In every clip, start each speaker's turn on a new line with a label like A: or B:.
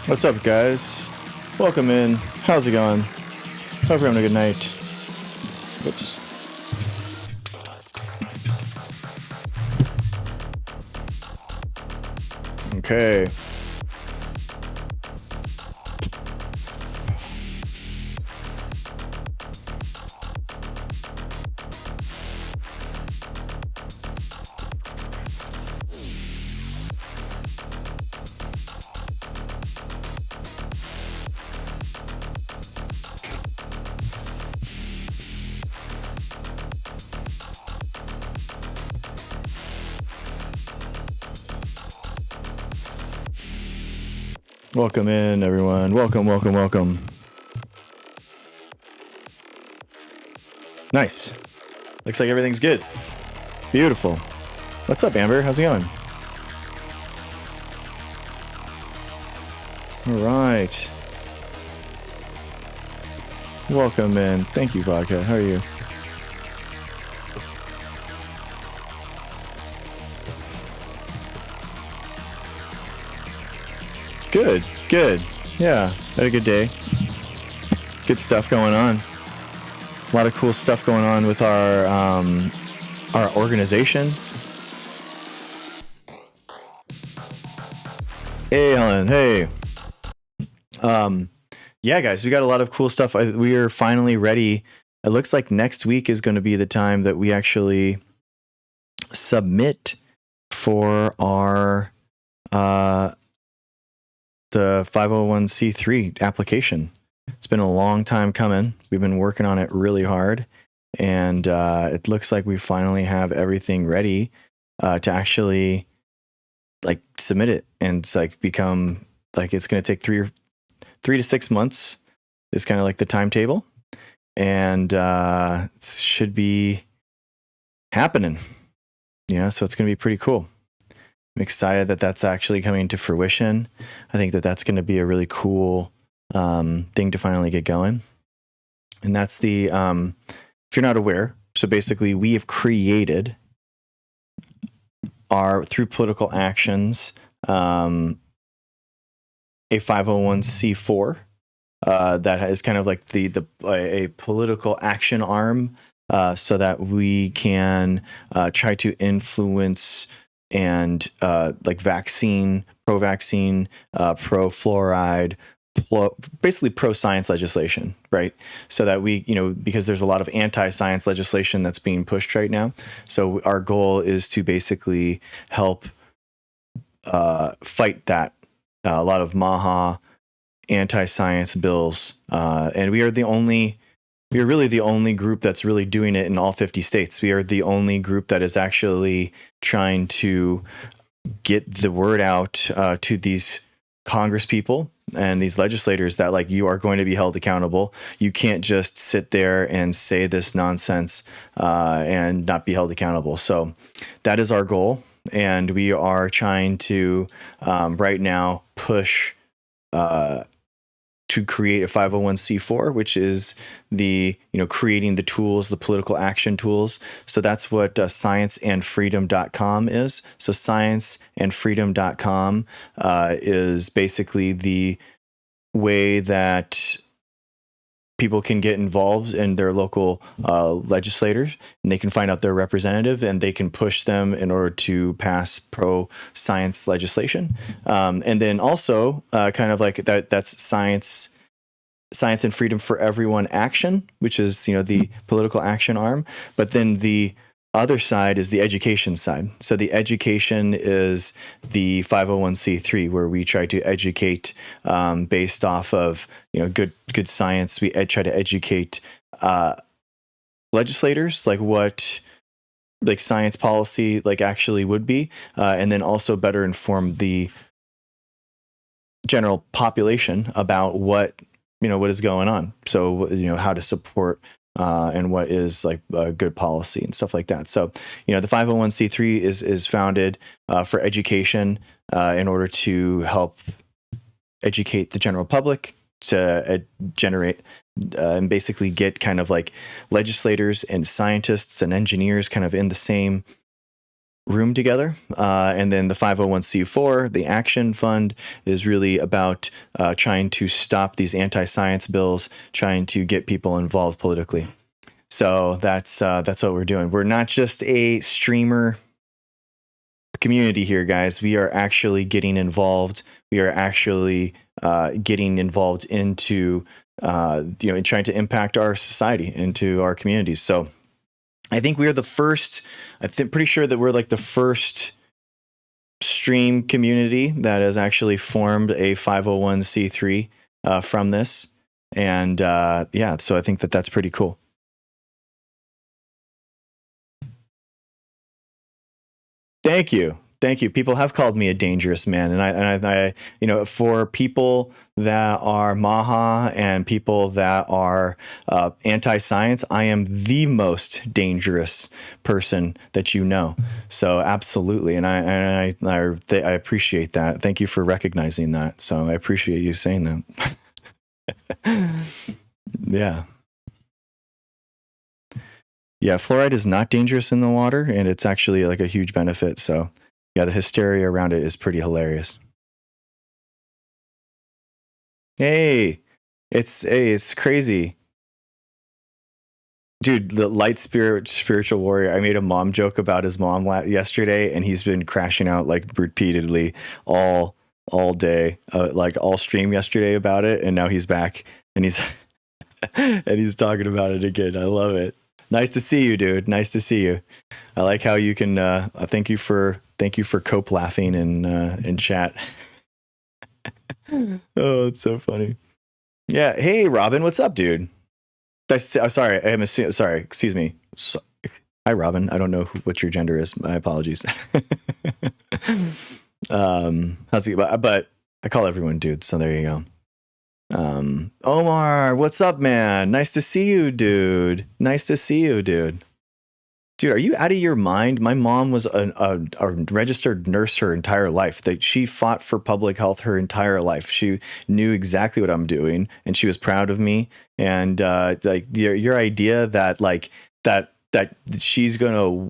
A: What's up, guys? Welcome in. How's it going? Hope you're having a good night. Oops. Okay. Welcome in, everyone. Welcome. Nice. Looks like everything's good. Beautiful. What's up, Amber? How's it going? All right. Welcome in. Thank you, Vodka. How are you? Good. Yeah, had a good day. Good stuff going on. A lot of cool stuff going on with our organization. Hey, Helen. Hey. Yeah, guys, we got a lot of cool stuff. We are finally ready. It looks like next week is going to be the time that we actually submit for our the 501c3 application. It's been a long time coming. We've been working on it really hard, and it looks like we finally have everything ready to actually submit it, and it's become it's going to take 3 to 6 months is kind of like the timetable, and it should be happening. Yeah, so it's going to be pretty cool. I'm excited that that's actually coming to fruition. I think that that's going to be a really cool thing to finally get going. And that's the, if you're not aware, so basically we have created through political actions, a 501c4 that is kind of like a political action arm, so that we can try to influence and vaccine, pro-vaccine, pro-fluoride, basically pro-science legislation, right? So that we, because there's a lot of anti-science legislation that's being pushed right now. So our goal is to basically help fight that. A lot of MAHA anti-science bills, and we are really the only group that's really doing it in all 50 states. We are the only group that is actually trying to get the word out to these Congress people and these legislators that you are going to be held accountable. You can't just sit there and say this nonsense and not be held accountable. So that is our goal. And we are trying to right now push to create a 501c4, which is the, creating the tools, the political action tools. So that's what scienceandfreedom.com is. So scienceandfreedom.com is basically the way that people can get involved in their local legislators, and they can find out their representative, and they can push them in order to pass pro-science legislation. And then also kind of like that's Science and Freedom for Everyone Action, which is, the political action arm. But then the other side is the education side. So the education is the 501c3, where we try to educate based off of good science. We try to educate legislators what science policy actually would be, and then also better inform the general population about what is going on. So how to support and what is a good policy and stuff like that. So, the 501c3 is founded for education in order to help educate the general public, to generate and basically get kind of legislators and scientists and engineers kind of in the same room together. And then the 501c4, the Action Fund, is really about trying to stop these anti-science bills, trying to get people involved politically. So that's what we're doing. We're not just a streamer community here, guys. We are actually getting involved. We are actually getting involved into in trying to impact our society, into our communities. So I think we are the first. Pretty sure that we're like the first stream community that has actually formed a 501c3 from this, and so I think that that's pretty cool. Thank you. People have called me a dangerous man, and I for people that are Maha and people that are anti-science, I am the most dangerous person that you know. So absolutely, and I appreciate that. Thank you for recognizing that. So I appreciate you saying that. Yeah. Yeah, fluoride is not dangerous in the water, and it's actually like a huge benefit. So, yeah, the hysteria around it is pretty hilarious. It's crazy. Dude, the light spiritual warrior. I made a mom joke about his mom yesterday, and he's been crashing out like repeatedly all day, like all stream yesterday about it, and now he's back and he's and he's talking about it again. I love it. Nice to see you, dude. Nice to see you. I like how you can. Thank you for cope laughing in chat. Oh, it's so funny. Yeah. Hey, Robin, what's up, dude? Sorry, sorry. Excuse me. Hi, Robin. I don't know what your gender is. My apologies. How's it? But I call everyone dude. So there you go. Omar, what's up, man? Nice to see you, dude. Dude, are you out of your mind? My mom was a registered nurse her entire life. That she fought for public health her entire life. She knew exactly what I'm doing, and she was proud of me. And like your idea that that she's gonna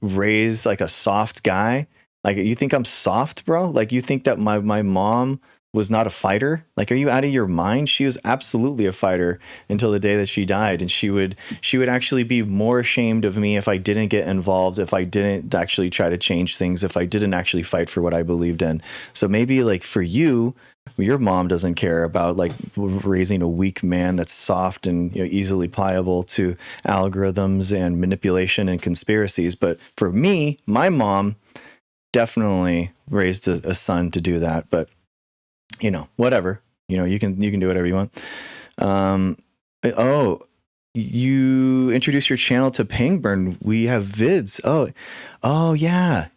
A: raise like a soft guy. Like, you think I'm soft, bro? Like, you think that my mom was not a fighter? Like, are you out of your mind? She was absolutely a fighter until the day that she died. And she would actually be more ashamed of me if I didn't get involved, if I didn't actually try to change things, if I didn't actually fight for what I believed in. So maybe like for you, your mom doesn't care about like raising a weak man that's soft and easily pliable to algorithms and manipulation and conspiracies. But for me, my mom definitely raised a son to do that. But whatever, you can do whatever you want. You introduce your channel to Pangburn. We have vids. Oh yeah.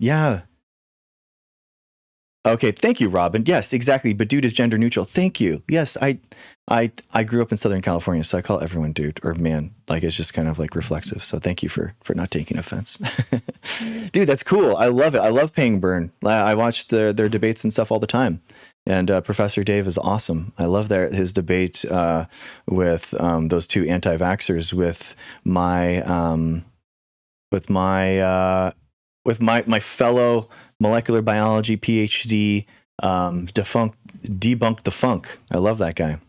A: Okay, thank you, Robin. Yes, exactly. But dude is gender neutral. Thank you. Yes, I grew up in Southern California, so I call everyone dude or man. Like, it's just kind of like reflexive. So thank you for not taking offense. Dude, that's cool. I love it. I love Pangburn. I watch their debates and stuff all the time. And Professor Dave is awesome. I love his debate with those two anti-vaxxers with my fellow molecular biology PhD, debunked the funk. I love that guy.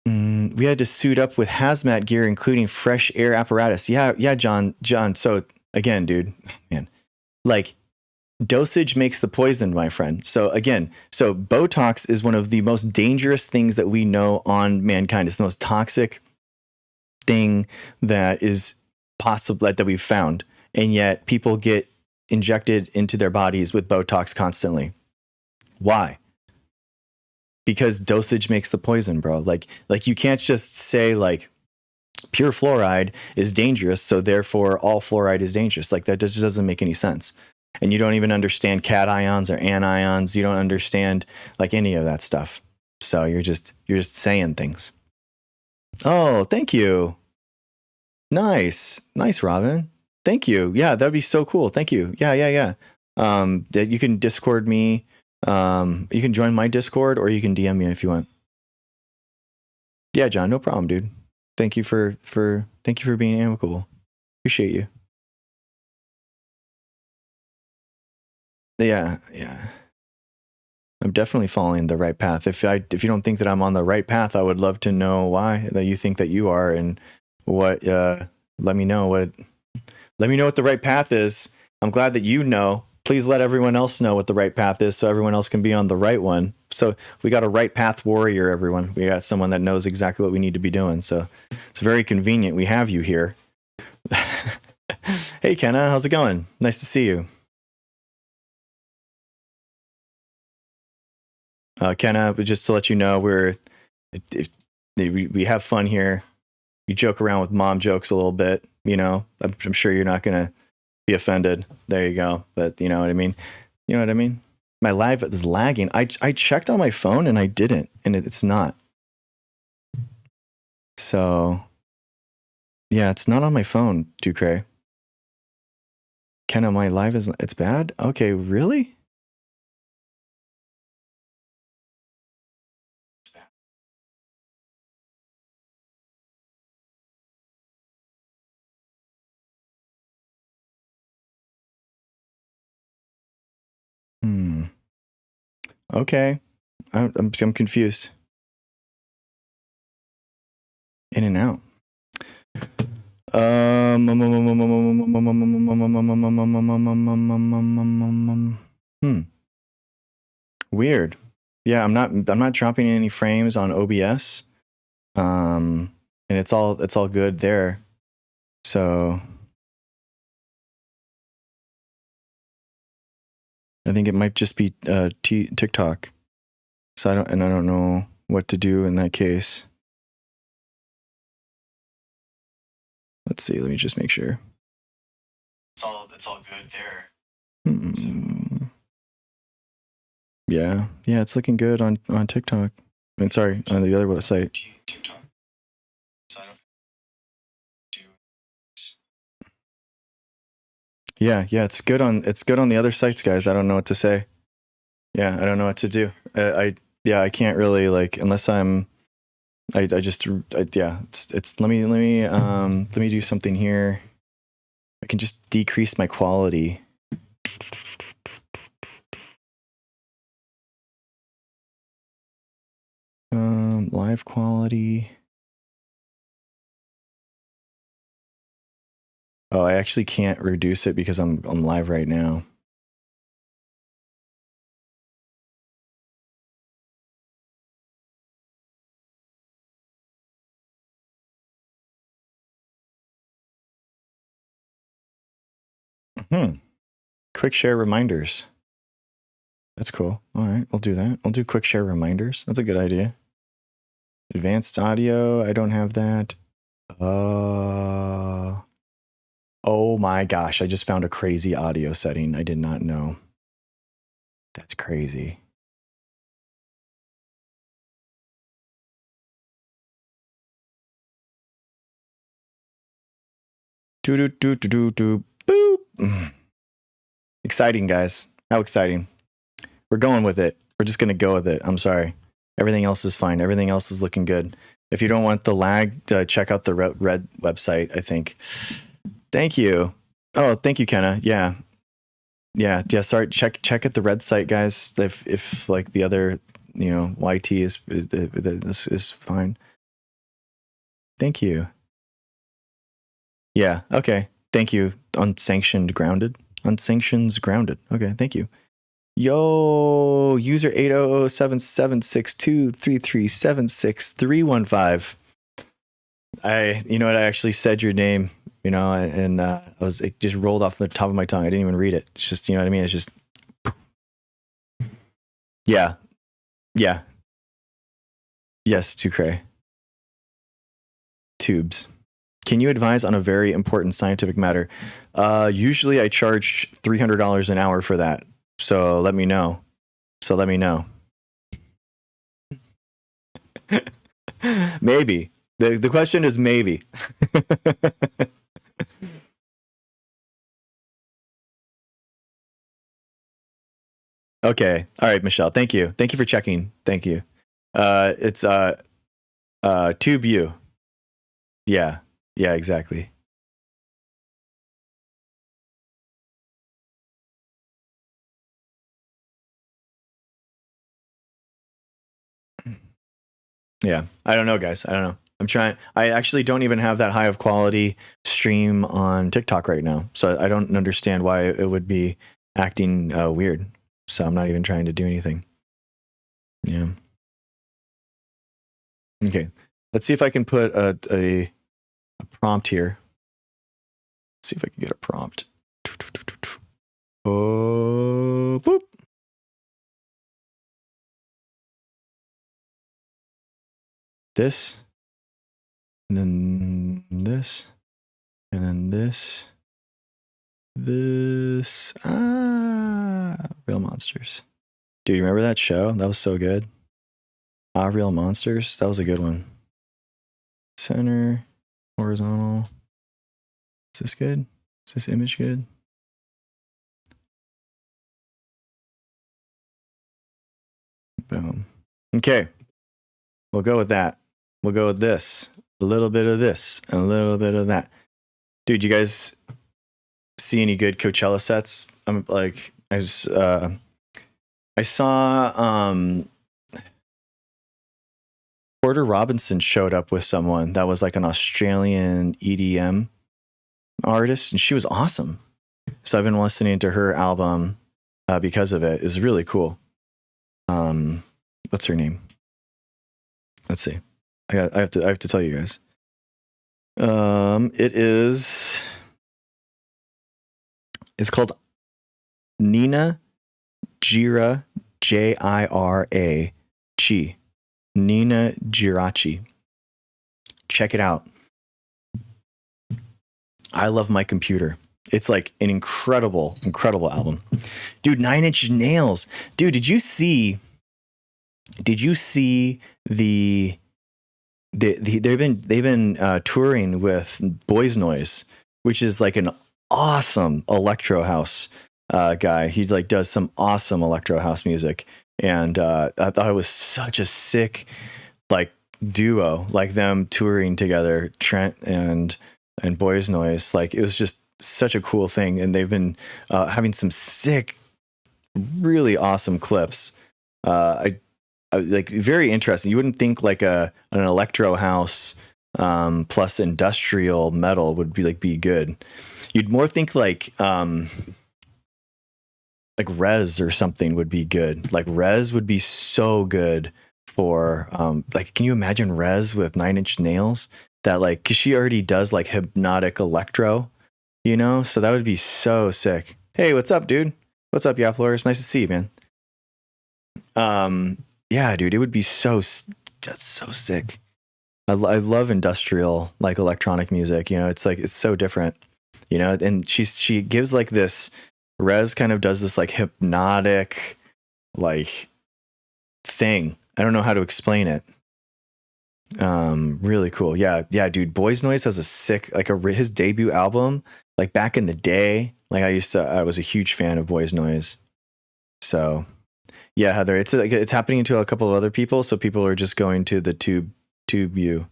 A: We had to suit up with hazmat gear, including fresh air apparatus. Yeah, John. So again, dude, man, like, dosage makes the poison, my friend. So again, Botox is one of the most dangerous things that we know on mankind. It's the most toxic thing that is possible that we've found. And yet people get injected into their bodies with Botox constantly. Why? Because dosage makes the poison, bro. Like you can't just say like pure fluoride is dangerous, so therefore all fluoride is dangerous. Like, that just doesn't make any sense. And you don't even understand cations or anions. You don't understand like any of that stuff. So you're just saying things. Oh, thank you. Nice, Robin. Thank you. Yeah, that'd be so cool. Thank you. Yeah. That you can Discord me. You can join my Discord, or you can DM me if you want. Yeah, John, no problem, dude. Thank you for being amicable. Appreciate you. Yeah. I'm definitely following the right path. If you don't think that I'm on the right path, I would love to know why that you think that you are, and what. Let me know what the right path is. I'm glad that you know. Please let everyone else know what the right path is, so everyone else can be on the right one. So we got a right path warrior, everyone. We got someone that knows exactly what we need to be doing. So it's very convenient we have you here. Hey, Kenna, how's it going? Nice to see you. Kenna, but just to let you know, we have fun here. We joke around with mom jokes a little bit. I'm sure you're not gonna be offended. There you go. But you know what I mean. You know what I mean. My live is lagging. I checked on my phone and I didn't, and it's not. So yeah, it's not on my phone, Ducray. Kenna, my live it's bad. Okay, really? Okay, I'm confused. In and out. Weird. Yeah, I'm not dropping any frames on OBS. And it's all good there. So I think it might just be TikTok. So I don't know what to do in that case. Let's see. Let me just make sure. It's all good there. Yeah, it's looking good on TikTok. Sorry, on the other website. TikTok. Yeah, it's good on the other sites, guys. I don't know what to say. Yeah, I don't know what to do. I can't really, unless I'm. It's let me do something here. I can just decrease my quality. Live quality. Oh, I actually can't reduce it because I'm live right now. Quick share reminders. That's cool. All right, we'll do that. I'll do quick share reminders. That's a good idea. Advanced audio. I don't have that. Oh my gosh, I just found a crazy audio setting. I did not know. That's crazy. Boop. Exciting, guys. How exciting. We're going with it. We're just going to go with it. I'm sorry. Everything else is fine. Everything else is looking good. If you don't want the lag, check out the red website, I think. Thank you. Oh, thank you, Kenna. Yeah. Sorry. Check at the red site, guys. If like the other, YT is fine. Thank you. Yeah. Okay. Thank you. Unsanctioned grounded. Okay. Thank you. Yo, user 800776233763115. You know what? I actually said your name, and it just rolled off the top of my tongue. I didn't even read it. It's just, you know what I mean? It's just, yeah. Yes, Tucray. Tubes. Can you advise on a very important scientific matter? Usually I charge $300 an hour for that. So let me know. Maybe. The question is maybe. Okay. All right, Michelle. Thank you. Thank you for checking. Thank you. It's Tube U. Yeah, exactly. Yeah. I don't know, guys. I don't know. I'm trying. I actually don't even have that high of quality stream on TikTok right now. So I don't understand why it would be acting weird. So I'm not even trying to do anything. Yeah. Okay. Let's see if I can put a prompt here. Let's see if I can get a prompt. Oh, boop. This. And then this. And then this. This. Real Monsters. Do you remember that show? That was so good. Real Monsters. That was a good one. Center. Horizontal. Is this good? Is this image good? Boom. Okay. We'll go with that. We'll go with this. A little bit of this. And a little bit of that. Dude, you guys see any good Coachella sets? I'm like, I saw Porter Robinson showed up with someone that was like an Australian EDM artist, and she was awesome. So I've been listening to her album because of it. It's really cool. What's her name? Let's see. I have to tell you guys. It's called Nina Jira, Jira Chi. Nina Girachi. Check it out. I Love My Computer. It's like an incredible album. Dude, 9 Inch Nails. Dude, did you see they've been touring with Boys Noise, which is like an awesome electro house guy. He like does some awesome electro house music, and I thought it was such a sick like duo, like them touring together, Trent and Boys Noise. Like it was just such a cool thing, and they've been having some sick, really awesome clips. I like very interesting. You wouldn't think like an electro house plus industrial metal would be good. You'd more think like Rez or something would be good. Like Rez would be so good for like, can you imagine Rez with 9 Inch Nails? That like, cause she already does like hypnotic electro, you know? So that would be so sick. Hey, what's up, dude? What's up, Flores? Nice to see you, man. Yeah, dude, it would be that's so sick. I love industrial, like electronic music, you know, it's like, it's so different, you know, and she gives like this, Rez kind of does this like hypnotic, like thing. I don't know how to explain it. Really cool. Yeah, dude, Boys Noise has a sick, like his debut album, like back in the day, like I was a huge fan of Boys Noise. So yeah, Heather, it's happening to a couple of other people. So people are just going to the tube view.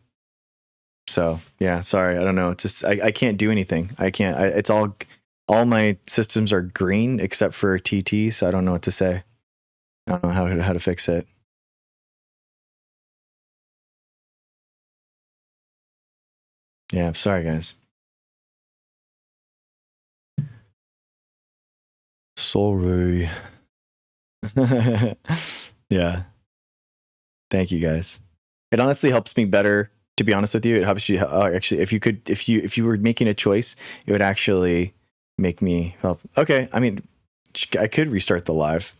A: So yeah, sorry. I don't know. It's just, I can't do anything. I can't, it's all my systems are green except for TT. So I don't know what to say. I don't know how to fix it. Yeah. Sorry guys. Sorry. Yeah. Thank you guys. It honestly helps me better. To be honest with you, it helps you actually. If you were making a choice, it would actually make me help. Okay, I mean, I could restart the live.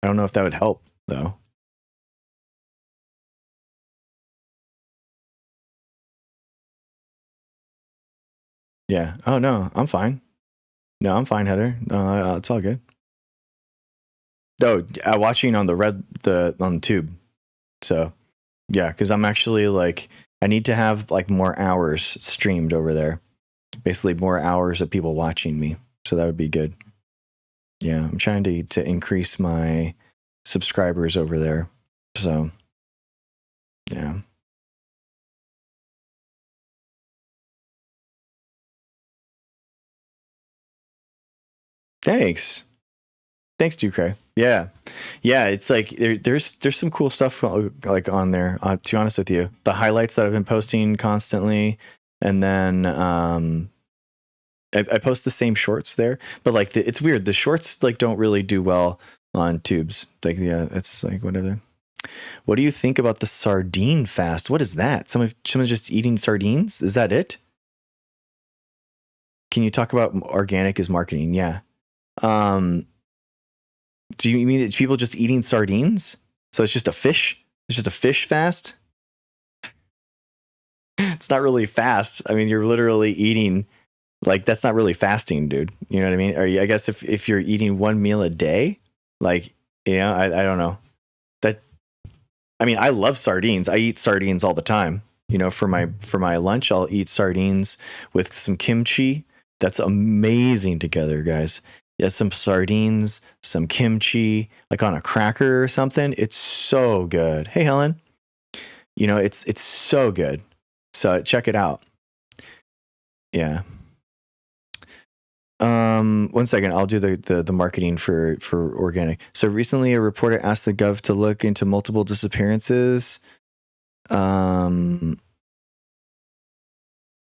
A: I don't know if that would help though. Yeah. Oh no, I'm fine. No, I'm fine, Heather. No, it's all good. Oh, watching on on the tube. So yeah, because I'm actually like I need to have like more hours streamed over there. Basically, more hours of people watching me. So that would be good. Yeah, I'm trying to increase my subscribers over there. So yeah. Thanks, Ducray. Yeah. Yeah. It's like there's some cool stuff like on there, to be honest with you. The highlights that I've been posting constantly. And then I post the same shorts there, but like it's weird. The shorts like don't really do well on tubes. Like, yeah, it's like whatever. What do you think about the sardine fast? What is that? Someone just eating sardines? Is that it? Can you talk about organic as marketing? Yeah. Do you mean that people just eating sardines? So it's just a fish? It's just a fish fast? It's not really fast. I mean, you're literally eating, like, that's not really fasting, dude. You know what I mean? Or I guess if you're eating one meal a day, like, you know, I don't know. I mean, I love sardines. I eat sardines all the time. You know, for my lunch, I'll eat sardines with some kimchi. That's amazing together, guys. Yeah, some sardines, some kimchi, like on a cracker or something. It's so good. Hey, Helen. You know, it's so good. So check it out. Yeah. 1 second. I'll do the marketing for organic. So recently, a reporter asked the Gov to look into multiple disappearances. And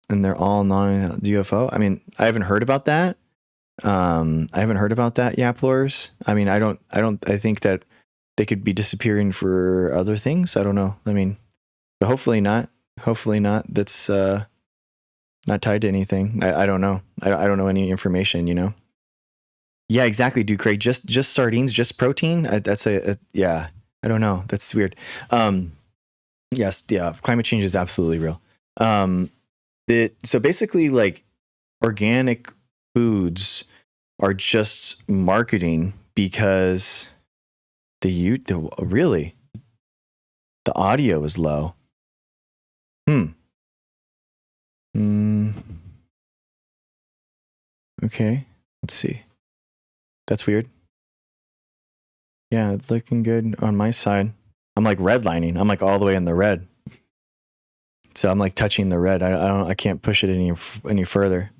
A: they're all non-UFO. I mean, I haven't heard about that. Yaplors. I mean, I think that they could be disappearing for other things. I don't know. I mean, but hopefully not. That's not tied to anything. I don't know. I don't know any information, you know? Yeah, exactly, dude. Craig, just sardines, just protein. That's yeah. I don't know. That's weird. Yes. Yeah. Climate change is absolutely real. So basically, like, organic foods are just marketing because really the audio is low. Okay, let's see. That's weird. Yeah, it's looking good on my side. I'm like redlining. I'm like all the way in the red. So I'm like touching the red. I can't push it any further.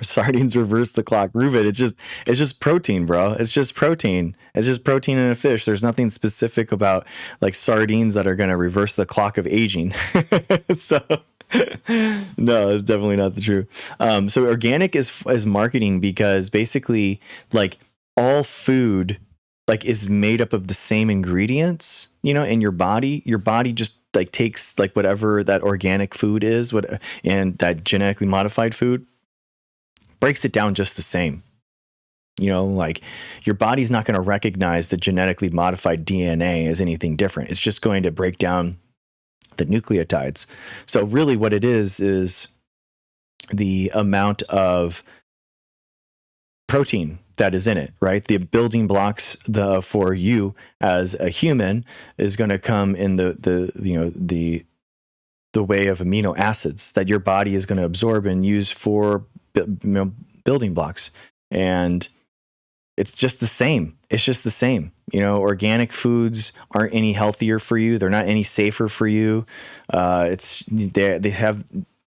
A: Sardines reverse the clock. Ruben, it's just protein, bro. It's just protein. It's just protein in a fish. There's nothing specific about like sardines that are going to reverse the clock of aging. So no, it's definitely not the truth. So organic is marketing because basically like all food like is made up of the same ingredients, you know, in your body just like takes like whatever that organic food is, and that genetically modified food breaks it down just the same. You know, like your body's not going to recognize the genetically modified DNA as anything different. It's just going to break down the nucleotides. So really what it is the amount of protein that is in it, right? The building blocks for you as a human is going to come in the way of amino acids that your body is going to absorb and use for building blocks. And it's just the same. You know, organic foods aren't any healthier for you. They're not any safer for you. They have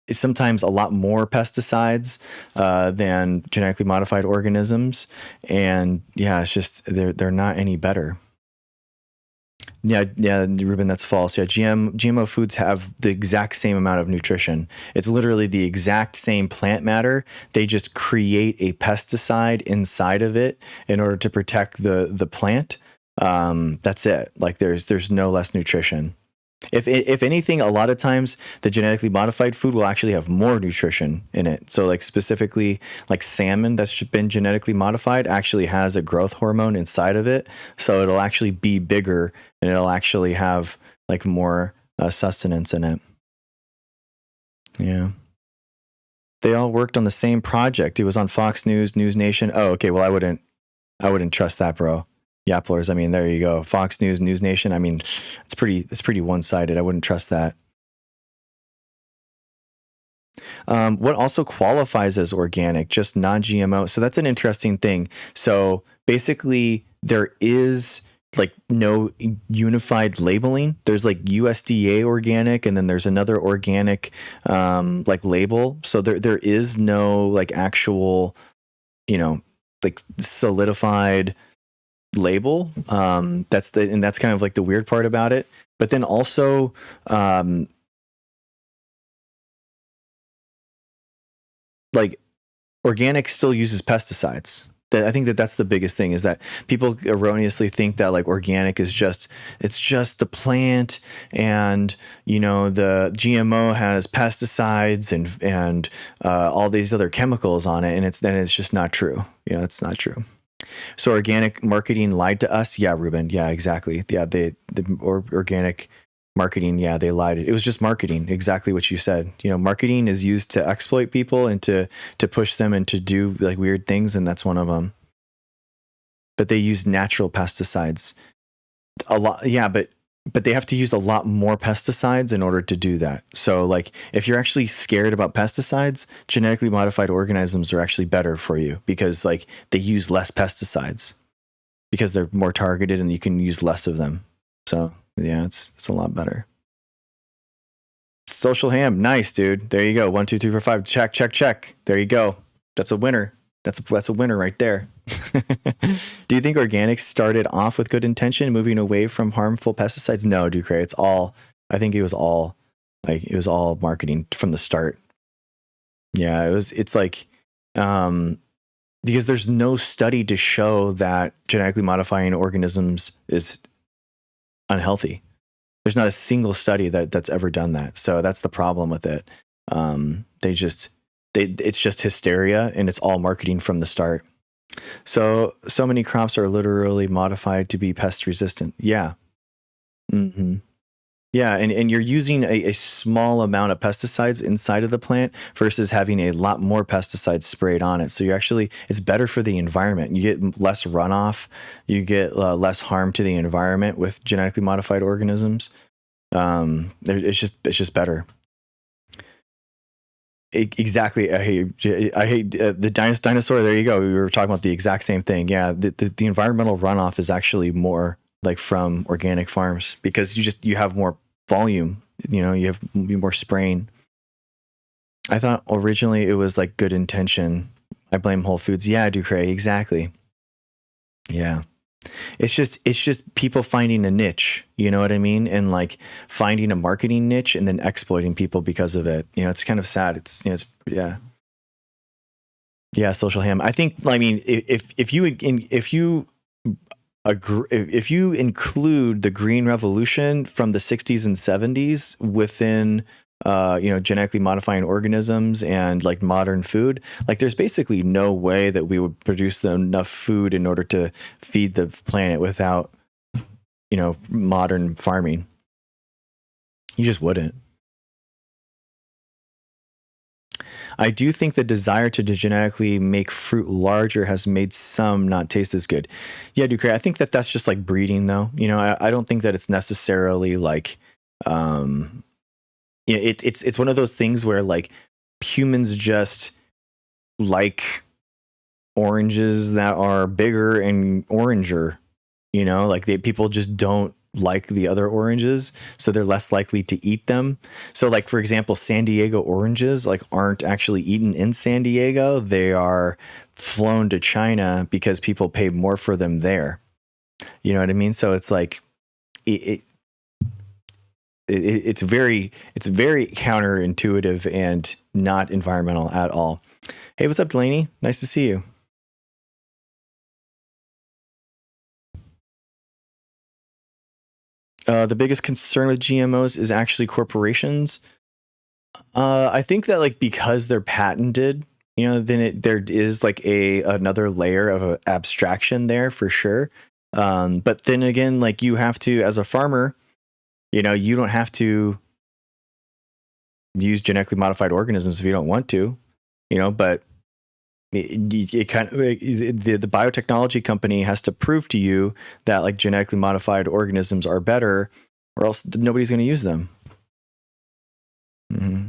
A: sometimes a lot more pesticides than genetically modified organisms. And yeah, it's just they're not any better. Yeah, Ruben, that's false. Yeah, GMO foods have the exact same amount of nutrition. It's literally the exact same plant matter. They just create a pesticide inside of it in order to protect the plant. That's it. Like there's no less nutrition. If anything, a lot of times the genetically modified food will actually have more nutrition in it. So like specifically like salmon that's been genetically modified actually has a growth hormone inside of it. So it'll actually be bigger and it'll actually have like more sustenance in it. Yeah. They all worked on the same project. It was on Fox News, News Nation. Oh, okay. Well, I wouldn't trust that, bro. Yaplers. I mean, there you go. Fox News, News Nation. I mean, it's pretty one-sided. I wouldn't trust that. What also qualifies as organic? Just non-GMO. So that's an interesting thing. So basically, there is like no unified labeling. There's like USDA organic, and then there's another organic like label. So there is no like actual, you know, like solidified label. That's kind of like the weird part about it. But then also, like organic still uses pesticides. I think that's the biggest thing, is that people erroneously think that like organic is just the plant, and the GMO has pesticides and all these other chemicals on it, and it's just not true. It's not true. So organic marketing lied to us. Yeah, Ruben. Yeah, exactly. Yeah, organic marketing. Yeah, they lied. It was just marketing. Exactly what you said. Marketing is used to exploit people and to push them and to do like weird things, and that's one of them. But they use natural pesticides a lot. Yeah, but they have to use a lot more pesticides in order to do that. So like if you're actually scared about pesticides, genetically modified organisms are actually better for you, because like they use less pesticides because they're more targeted and you can use less of them. So yeah, it's a lot better. Social ham. Nice, dude. There you go. 1, 2, 3, 4, 5. Check. There you go. That's a winner. That's a winner right there. Do you think organics started off with good intention, moving away from harmful pesticides? No, Ducre. I think it was all marketing from the start. Yeah, it's like, because there's no study to show that genetically modifying organisms is unhealthy. There's not a single study that's ever done that. So that's the problem with it. It's just hysteria, and it's all marketing from the start. So many crops are literally modified to be pest resistant. Yeah. Mm-hmm. Yeah. And you're using a small amount of pesticides inside of the plant versus having a lot more pesticides sprayed on it. So it's better for the environment. You get less runoff. You get less harm to the environment with genetically modified organisms. It's just better. Exactly. I hate the dinosaur. There you go. We were talking about the exact same thing. Yeah. The environmental runoff is actually more like from organic farms, because you have more volume, you have more spraying. I thought originally it was like good intention. I blame Whole Foods. Yeah, Ducre. Exactly. Yeah. It's just people finding a niche, you know what I mean? And like finding a marketing niche and then exploiting people because of it. It's kind of sad. Yeah. Social ham. I think, if you include the Green Revolution from the 60s and 70s within genetically modifying organisms and like modern food, like there's basically no way that we would produce enough food in order to feed the planet without modern farming. You just wouldn't. I do think the desire to genetically make fruit larger has made some not taste as good. Yeah, Ducre, I think that's just like breeding, though. I don't think that it's necessarily like, it's one of those things where like humans just like oranges that are bigger and oranger, like people just don't like the other oranges, so they're less likely to eat them. So like, for example, San Diego oranges like aren't actually eaten in San Diego. They are flown to China because people pay more for them there. You know what I mean? So it's like it's very counterintuitive and not environmental at all. Hey, what's up, Delaney? Nice to see you. The biggest concern with GMOs is actually corporations. I think that like because they're patented, then there is like another layer of abstraction there for sure. But then again, like you have to, as a farmer, you don't have to use genetically modified organisms if you don't want to, but it kind of, the biotechnology company has to prove to you that like genetically modified organisms are better, or else nobody's going to use them. Mm-hmm.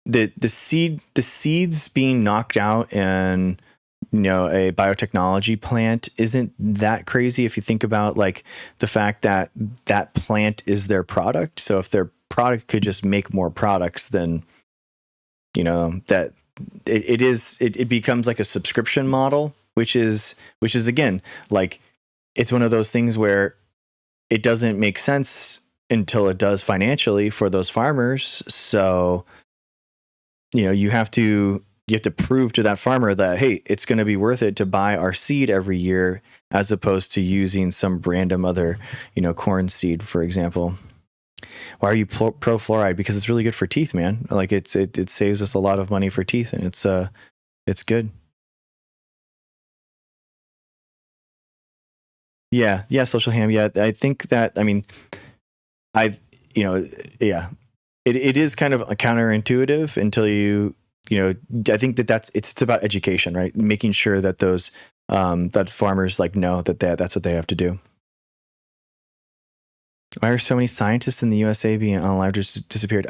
A: The seeds being knocked out and a biotechnology plant isn't that crazy if you think about like the fact that that plant is their product. So if their product could just make more products, then that it becomes like a subscription model, which is again, like, it's one of those things where it doesn't make sense until it does financially for those farmers. So, you have to prove to that farmer that, hey, it's going to be worth it to buy our seed every year, as opposed to using some random other, corn seed, for example. Why are you pro fluoride? Because it's really good for teeth, man. Like, it saves us a lot of money for teeth, and it's good. Yeah, social ham. Yeah, I think that, I mean, yeah, it is kind of counterintuitive until I think it's about education, right? Making sure that those that farmers like know that that's what they have to do. Why are so many scientists in the USA being unalive just disappeared?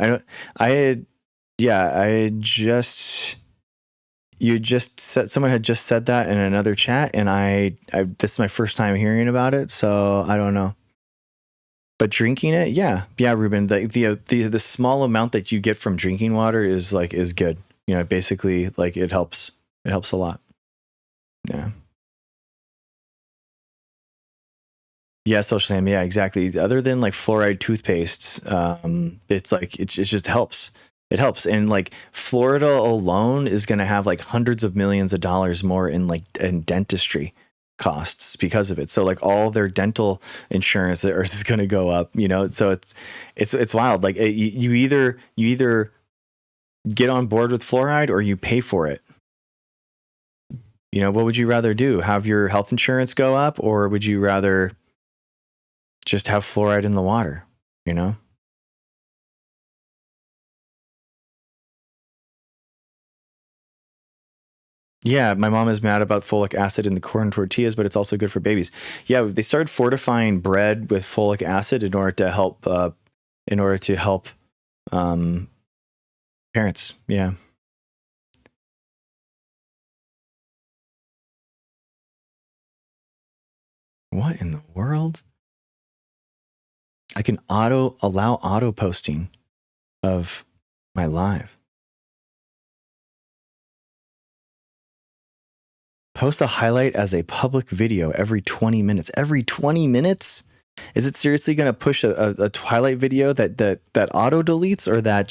A: Someone had just said that in another chat, and this is my first time hearing about it, so I don't know. But drinking it, yeah, Ruben, the small amount that you get from drinking water is good. Basically, like, it helps a lot. Yeah. Yeah, social ham. Yeah, exactly. Other than like fluoride toothpaste, it's like it just helps. It helps, and like Florida alone is going to have like hundreds of millions of dollars more in dentistry costs because of it. So like all their dental insurance is going to go up. So it's wild. Like, you either get on board with fluoride or you pay for it. What would you rather do? Have your health insurance go up, or would you rather just have fluoride in the water? Yeah, my mom is mad about folic acid in the corn tortillas, but it's also good for babies. Yeah, they started fortifying bread with folic acid in order to help parents. Yeah. What in the world? I can allow auto posting of my live. Post a highlight as a public video every 20 minutes. Every 20 minutes? Is it seriously going to push a highlight video that auto deletes, or that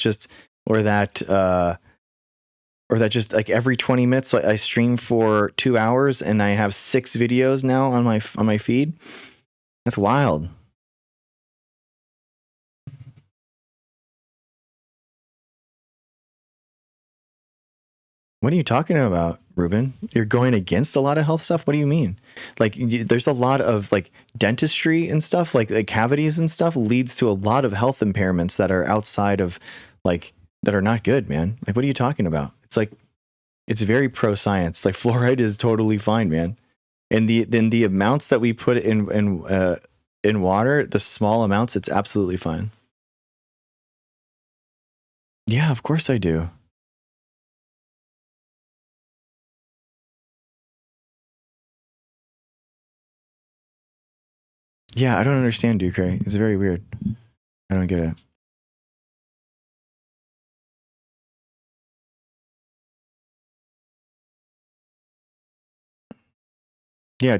A: just like every 20 minutes? So I stream for 2 hours and I have 6 videos now on my feed. That's wild. What are you talking about, Ruben? You're going against a lot of health stuff? What do you mean? Like, there's a lot of like dentistry and stuff, like cavities and stuff leads to a lot of health impairments that are outside of that are not good, man. Like, what are you talking about? It's like, it's very pro science. Like, fluoride is totally fine, man. And the amounts that we put in water, the small amounts, it's absolutely fine. Yeah, of course I do. Yeah, I don't understand, Ducray. It's very weird. I don't get it. Yeah,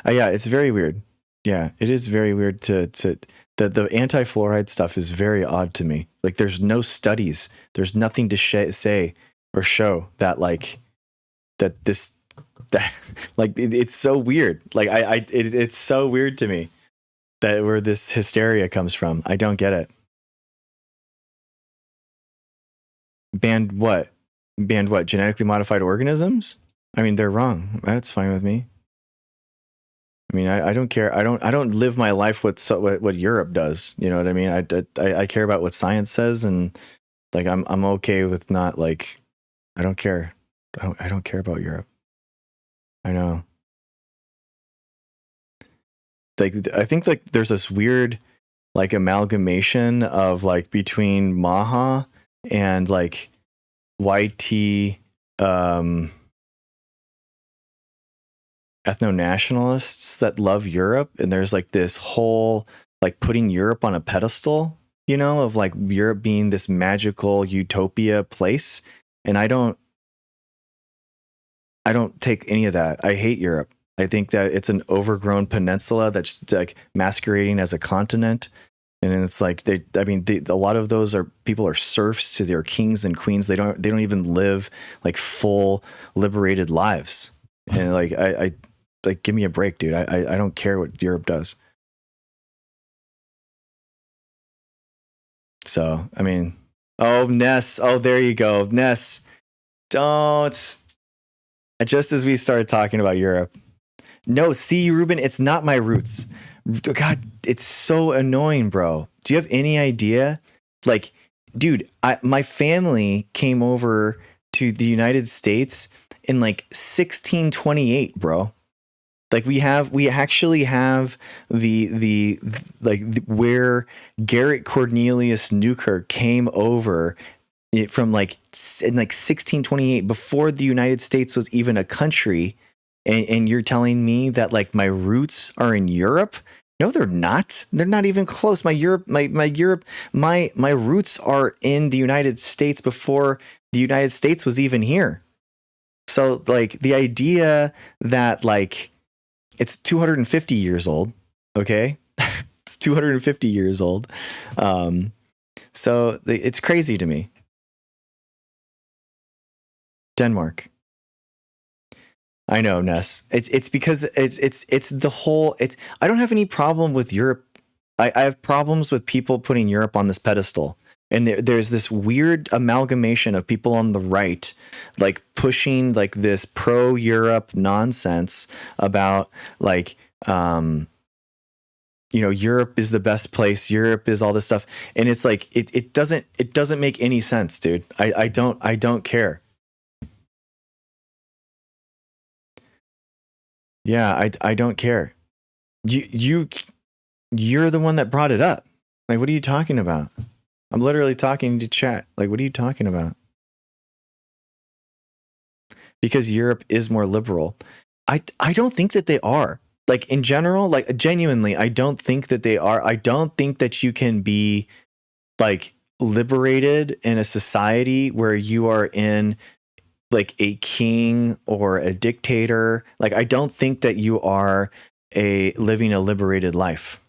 A: yeah, it's very weird. Yeah, it is very weird the anti-fluoride stuff is very odd to me. Like, there's no studies, there's nothing to say or show that it's so weird. Like, it's so weird to me that where this hysteria comes from. I don't get it. Banned what? Banned what? Genetically modified organisms? I mean, they're wrong. That's fine with me. I mean, I don't care. I don't live my life what Europe does. You know what I mean? I care about what science says, and like I'm okay with not like, I don't care. I don't care about Europe. I know. Like, I think like there's this weird like amalgamation of like between Maha and like YT ethno-nationalists that love Europe, and there's like this whole like putting Europe on a pedestal, of like Europe being this magical utopia place, and I don't I don't take any of that. I hate Europe. I think that it's an overgrown peninsula that's like masquerading as a continent. And it's like a lot of those people are serfs to their kings and queens. They don't even live like full liberated lives. And like I like, give me a break, dude. I don't care what Europe does. So I mean, oh Ness, oh there you go, Ness. Don't. Just as we started talking about Europe. No, see, Ruben, it's not my roots. God, it's so annoying, bro. Do you have any idea? Like, dude, my family came over to the United States in like 1628, bro. Like we actually have the where Garrett Cornelius Newkirk came over from like in like 1628, before the United States was even a country. And you're telling me that like my roots are in Europe? No, they're not. They're not even close. My roots are in the United States before the United States was even here. So like the idea that like it's 250 years old, okay? It's 250 years old. So it's crazy to me. Denmark. I know, Ness. It's because it's the whole. I don't have any problem with Europe. I have problems with people putting Europe on this pedestal, and there's this weird amalgamation of people on the right, like pushing like this pro-Europe nonsense about like Europe is the best place. Europe is all this stuff, and it's like it doesn't make any sense, dude. I don't care. Yeah, I don't care. You're the one that brought it up. Like, what are you talking about? I'm literally talking to chat. Like, what are you talking about? Because Europe is more liberal. I don't think that they are. Like in general, like genuinely, I don't think that they are. I don't think that you can be like liberated in a society where you are in like a king or a dictator. Like, I don't think that you are living a liberated life.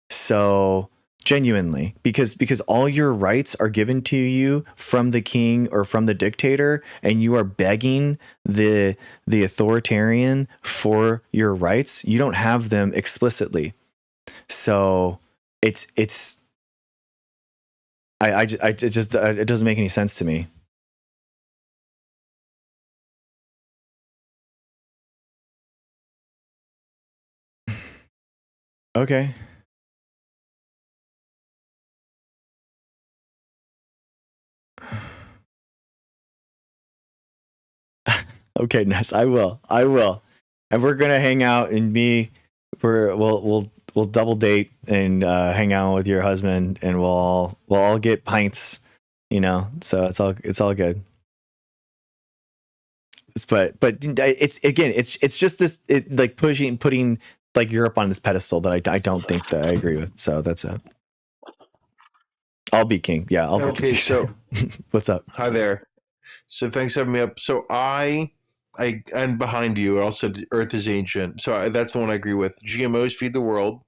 A: So genuinely, because all your rights are given to you from the king or from the dictator, and you are begging the authoritarian for your rights, you don't have them explicitly. So it doesn't make any sense to me. Okay. Okay, Ness, I will. And we're gonna hang out and we'll double date and hang out with your husband, and we'll all get pints, so it's all good. But it's just this like putting like Europe on this pedestal that I don't think that I agree with. So that's it. I'll be king. Yeah, I'll be king.
B: So
A: what's up?
B: Hi there. So thanks for having me up. So I and behind you also Earth is ancient. So that's the one I agree with. GMOs feed the world.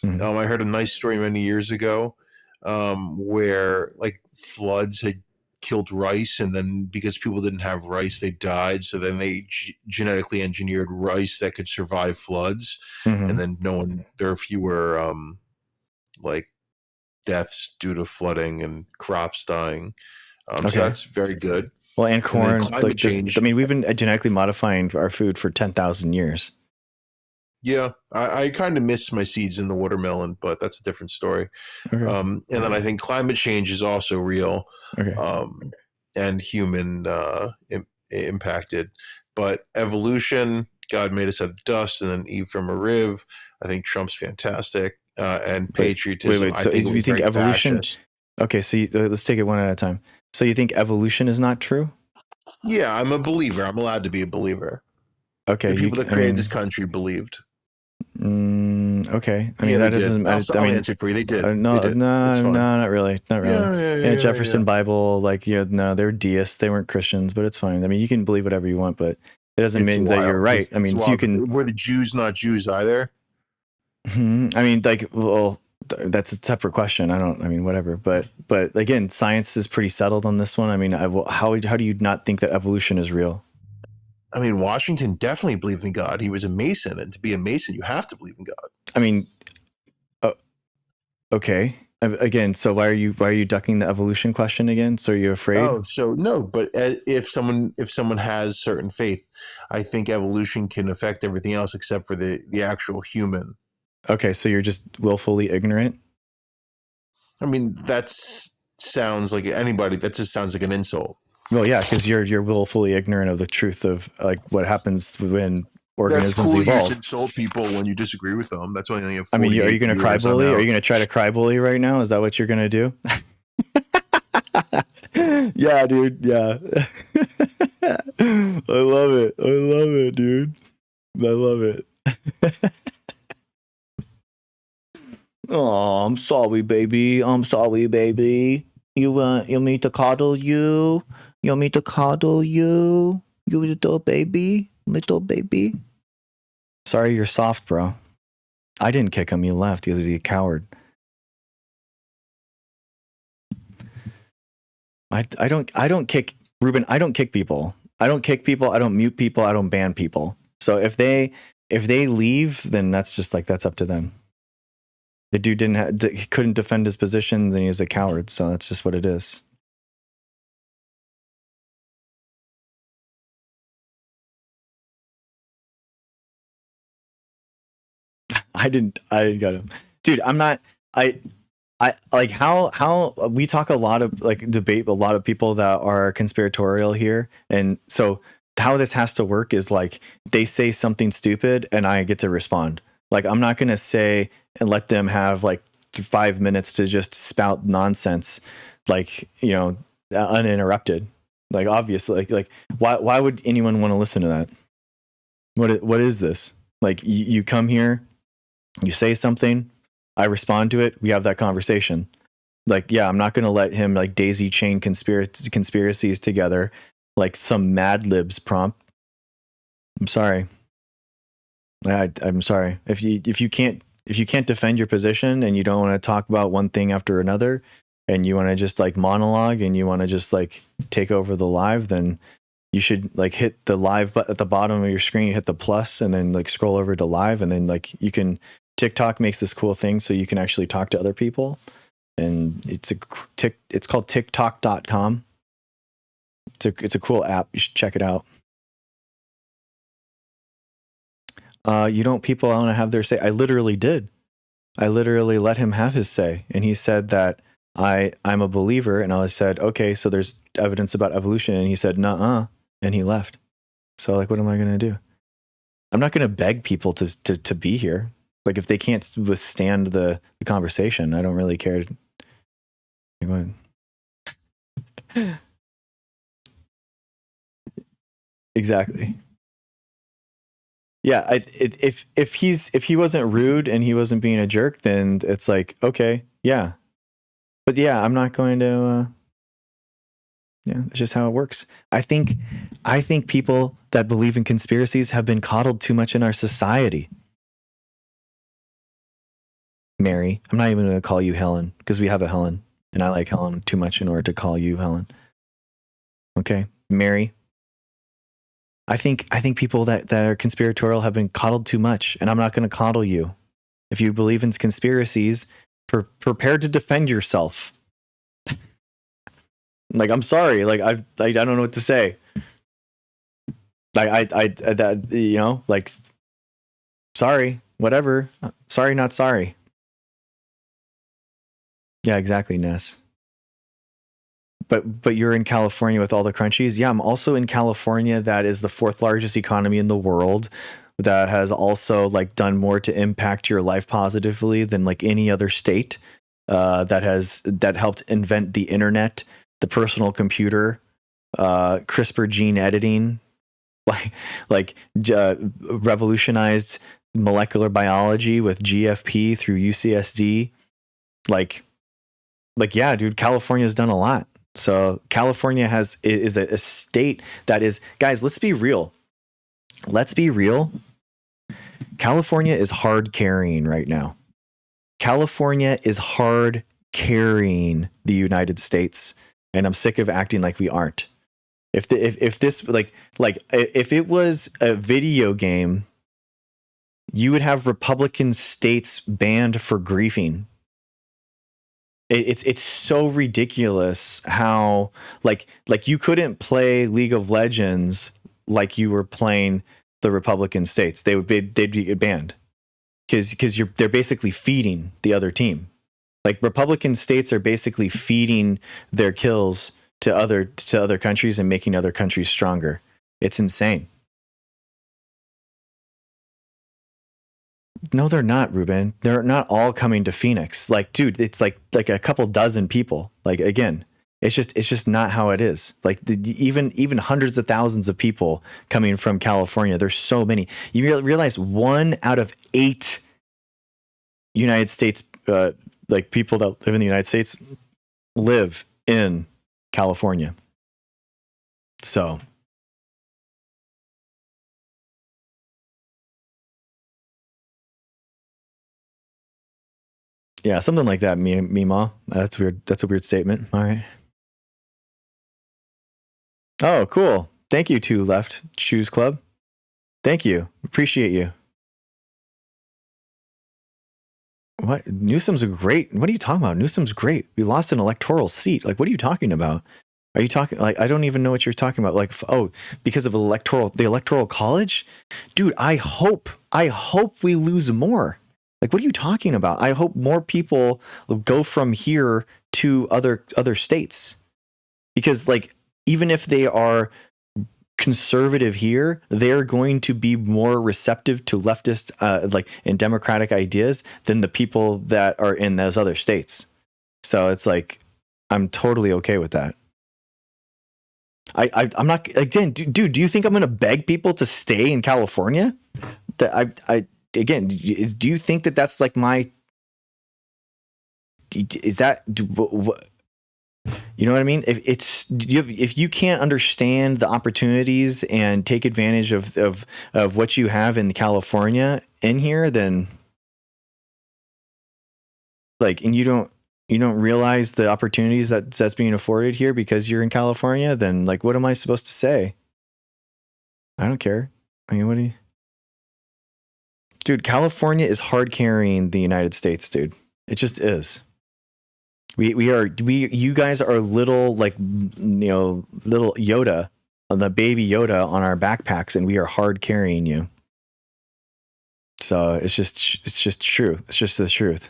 A: Mm-hmm.
B: I heard a nice story many years ago where like floods had killed rice, and then because people didn't have rice, they died. So then they genetically engineered rice that could survive floods,
A: Mm-hmm.
B: and then there are fewer like deaths due to flooding and crops dying.
A: Okay.
B: So that's very good.
A: Well, and corn,
B: climate change.
A: I mean, we've been genetically modifying our food for 10,000 years.
B: Yeah, I kind of miss my seeds in the watermelon, but that's a different story.
A: Okay.
B: And then I think climate change is also real,
A: Okay.
B: and human impacted. But evolution, God made us out of dust, and then Eve from a rib. I think Trump's fantastic, and patriotism.
A: Wait. So you think evolution? Fascist. Okay, so let's take it one at a time. So you think evolution is not true?
B: Yeah, I'm a believer. I'm allowed to be a believer.
A: Okay,
B: the people that created this country believed.
A: Okay, I mean that doesn't.
B: I'll answer for you. They did.
A: No,
B: they did.
A: No, not really. Yeah, Jefferson
B: yeah.
A: Bible, like no, they're deists. They weren't Christians, but it's fine. I mean, you can believe whatever you want, but It doesn't
B: It's
A: mean that you're
B: wild.
A: right. I
B: It's
A: mean, you
B: wild.
A: can.
B: Were the Jews not Jews either?
A: I mean, like, well, that's a separate question. I mean, whatever. But again, science is pretty settled on this one. I mean, how do you not think that evolution is real?
B: I mean, Washington definitely believed in God. He was a Mason, and to be a Mason, you have to believe in God.
A: I mean, okay. Again, so why are you ducking the evolution question again? So are you afraid?
B: Oh, so no, but if someone has certain faith, I think evolution can affect everything else except for the actual human.
A: Okay, so you're just willfully ignorant?
B: I mean, sounds like anybody. That just sounds like an insult.
A: Well, yeah, because you're willfully ignorant of the truth of like what happens when
B: That's
A: organisms
B: cool. You
A: evolve.
B: should insult people when you disaagree with them. That's why I only have
A: I mean, are
B: 48
A: you going to cry
B: viewers. I'm
A: bully? Are
B: out.
A: you going to try to cry bully right now? Is that what you're going to do? Yeah, dude. Yeah. I love it. I love it, dude. I love it. Oh, I'm sorry, baby. I'm sorry, baby. You want me to cuddle you? You want me to cuddle you? You little baby? Little baby? Sorry, you're soft, bro. I didn't kick him. You left because he's a coward. I don't kick Ruben. I don't kick people. I don't kick people. I don't mute people. I don't ban people. So if they leave, then that's just like, that's up to them. The dude he couldn't defend his position, then he was a coward. So that's just what it is. I didn't get him, dude. I'm not. I like how we talk a lot of like debate a lot of people that are conspiratorial here, and so how this has to work is like they say something stupid and I get to respond. Like I'm not gonna say and let them have like 5 minutes to just spout nonsense, like uninterrupted. Like obviously, like why would anyone want to listen to that? What is this? Like you come here, you say something, I respond to it, we have that conversation. Like, yeah, I'm not going to let him like daisy chain conspiracies together like some Mad Libs prompt. I'm sorry. I'm sorry. If you can't defend your position and you don't want to talk about one thing after another and you want to just like monologue and you want to just like take over the live, then you should like hit the live button at the bottom of your screen, you hit the plus and then like scroll over to live, and then like you can TikTok makes this cool thing so you can actually talk to other people, and it's called TikTok.com. It's a cool app. You should check it out. People want to have their say. I literally did. I literally let him have his say, and he said that I'm a believer, and I said, okay, so there's evidence about evolution, and he said, nuh-uh, and he left. So like, what am I going to do? I'm not going to beg people to be here. Like if they can't withstand the conversation, I don't really care. Exactly. Yeah. If he wasn't rude and he wasn't being a jerk, then it's like, okay, yeah. But yeah, I'm not going to, yeah, it's just how it works. I think people that believe in conspiracies have been coddled too much in our society. Mary, I'm not even going to call you Helen because we have a Helen and I like Helen too much in order to call you Helen. Okay. Mary, I think people that are conspiratorial have been coddled too much, and I'm not going to coddle you. If you believe in conspiracies, prepare to defend yourself. Like, I'm sorry. Like, I don't know what to say. Like, like, sorry, whatever. Sorry, not sorry. Yeah, exactly, Ness. But you're in California with all the crunchies. Yeah, I'm also in California. That is the 4th largest economy in the world. That has also like done more to impact your life positively than like any other state. That helped invent the internet, the personal computer, CRISPR gene editing, revolutionized molecular biology with GFP through UCSD. Like yeah, dude, California's done a lot. So California is a state that is, guys, let's be real. let's be real. California is hard carrying right now. California is hard carrying the United States, and I'm sick of acting like we aren't. If this if it was a video game, you would have Republican states banned for griefing. It's so ridiculous how like you couldn't play League of Legends like you were playing the Republican states. They'd be banned because they're basically feeding the other team. Like Republican states are basically feeding their kills to other countries and making other countries stronger. It's insane. No, they're not, Ruben. They're not all coming to Phoenix. Like, dude, it's like a couple dozen people. Like, again, it's just not how it is. Like, even hundreds of thousands of people coming from California. There's so many. You realize 1 out of 8 United States, like people that live in the United States, live in California. So. Yeah, something like that, Mima. That's weird. That's a weird statement. All right. Oh, cool. Thank you, Two Left Shoes Club. Thank you. Appreciate you. What? Newsom's a great. What are you talking about? Newsom's great. We lost an electoral seat. Like, what are you talking about? Are you talking like I don't even know what you're talking about? Like, oh, because of the electoral college? Dude, I hope we lose more. Like, what are you talking about? I hope more people go from here to other states, because like even if they are conservative here, they're going to be more receptive to leftist and democratic ideas than the people that are in those other states. So it's like I'm totally okay with that. I'm not, again, dude. Do you think I'm going to beg people to stay in California? Again, do you think that that's like my? Is that you know what I mean? If you can't understand the opportunities and take advantage of what you have in California in here, then like, and you don't realize the opportunities that's being afforded here because you're in California, then like, what am I supposed to say? I don't care. I mean, what do you? Dude, California is hard carrying the United States, dude. It just is. You guys are little, like, little Yoda, the baby Yoda on our backpacks, and we are hard carrying you. So it's just true. It's just the truth.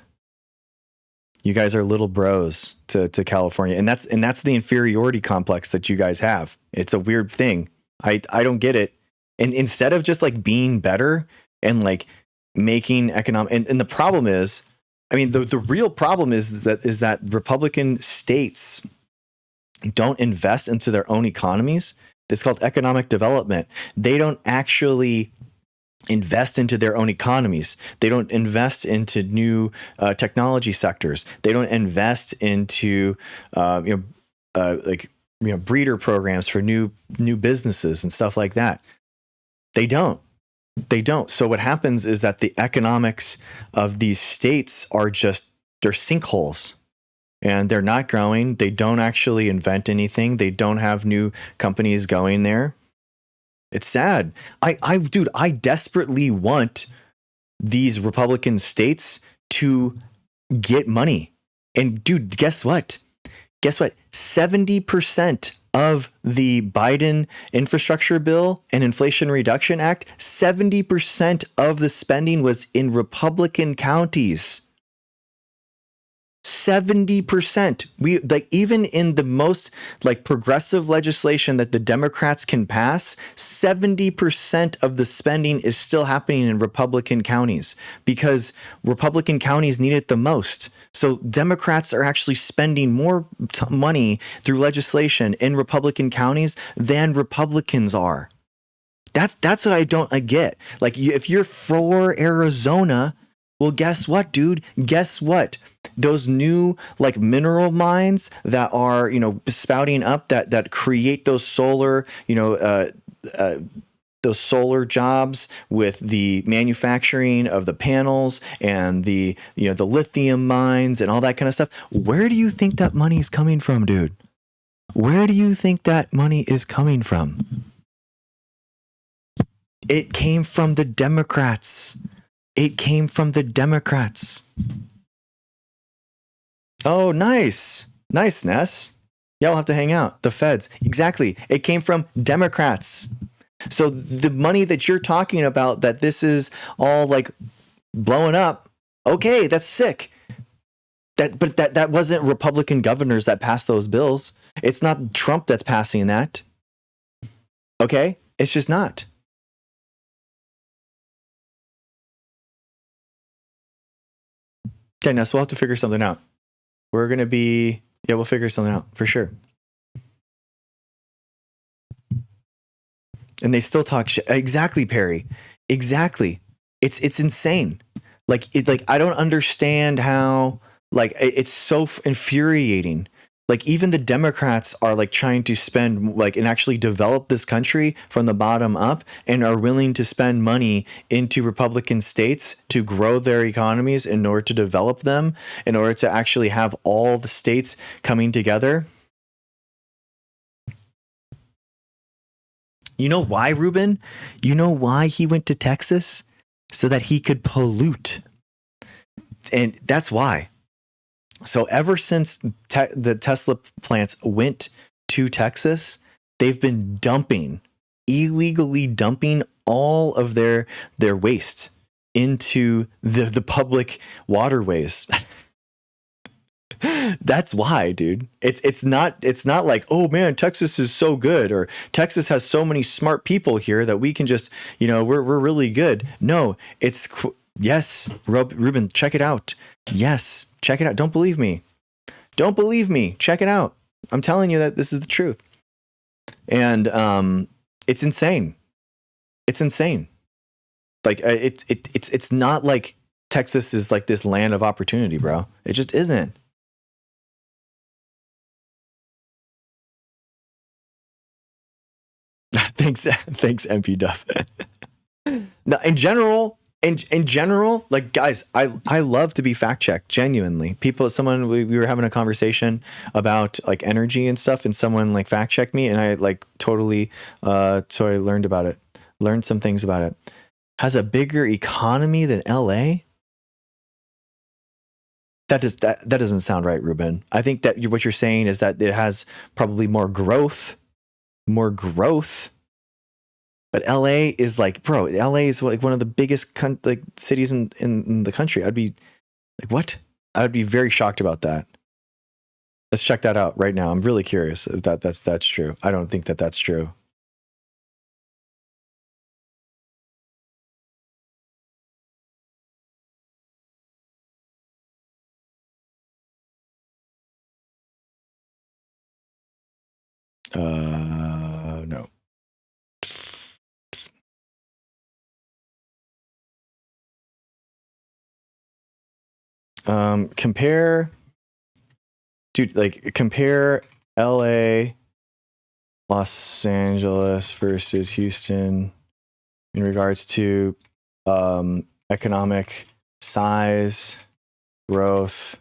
A: You guys are little bros to California, and that's the inferiority complex that you guys have. It's a weird thing. I don't get it. And instead of just like being better and like making economic, and the problem is, I mean, the real problem is that Republican states don't invest into their own economies. It's called economic development. They don't actually invest into their own economies. They don't invest into new technology sectors. They don't invest into breeder programs for new businesses and stuff like that. They don't. So what happens is that the economics of these states are they're sinkholes, and they're not growing. They don't actually invent anything. They don't have new companies going there. It's sad. I desperately want these Republican states to get money. And dude, guess what? 70% of the Biden infrastructure bill and Inflation Reduction Act, 70% of the spending was in Republican counties. 70%. We like, even in the most like progressive legislation that the Democrats can pass, 70% of the spending is still happening in Republican counties because Republican counties need it the most. So Democrats are actually spending more money through legislation in Republican counties than Republicans are. That's what I get. Like, if you're for Arizona, well, guess what, dude? Guess what? Those new like mineral mines that are, spouting up that create those solar, those solar jobs with the manufacturing of the panels and the lithium mines and all that kind of stuff. Where do you think that money is coming from, dude? Where do you think that money is coming from? It came from the Democrats. It came from the Democrats. Oh, nice. Nice, Ness. Yeah, we'll have to hang out. The feds. Exactly. It came from Democrats. So the money that you're talking about, that this is all like blowing up, okay, that's sick. But that wasn't Republican governors that passed those bills. It's not Trump that's passing that. Okay? It's just not. Okay, Ness, we'll have to figure something out. We'll figure something out for sure. And they still talk shit. Exactly, Perry. Exactly. It's insane. Like I don't understand how, like, it's so infuriating. Like, even the Democrats are like trying to spend like and actually develop this country from the bottom up, and are willing to spend money into Republican states to grow their economies in order to develop them, in order to actually have all the states coming together. You know why, Ruben? You know why he went to Texas? So that he could pollute. And that's why. So ever since the Tesla plants went to Texas, they've been illegally dumping all of their waste into the public waterways. That's why, dude. It's not like, oh man, Texas is so good, or Texas has so many smart people here that we can just, we're really good. No, yes, Ruben, check it out. Yes, check it out. Don't believe me. Check it out. I'm telling you that this is the truth. And it's insane. It's insane. Like it's not like Texas is like this land of opportunity, bro. It just isn't. Thanks, MP Duff. No, in general, like, guys, I love to be fact checked. Genuinely, we were having a conversation about like energy and stuff, and someone like fact checked me, and I like totally, so I learned some things about it. Has a bigger economy than LA. That doesn't sound right, Ruben. I think that what you're saying is that it has probably more growth. But LA is like, bro, LA is like one of the biggest cities in the country. I'd be like, what? I would be very shocked about that. Let's check that out right now. I'm really curious if that's true. I don't think that's true. No. Compare LA, Los Angeles versus Houston in regards to economic size, growth,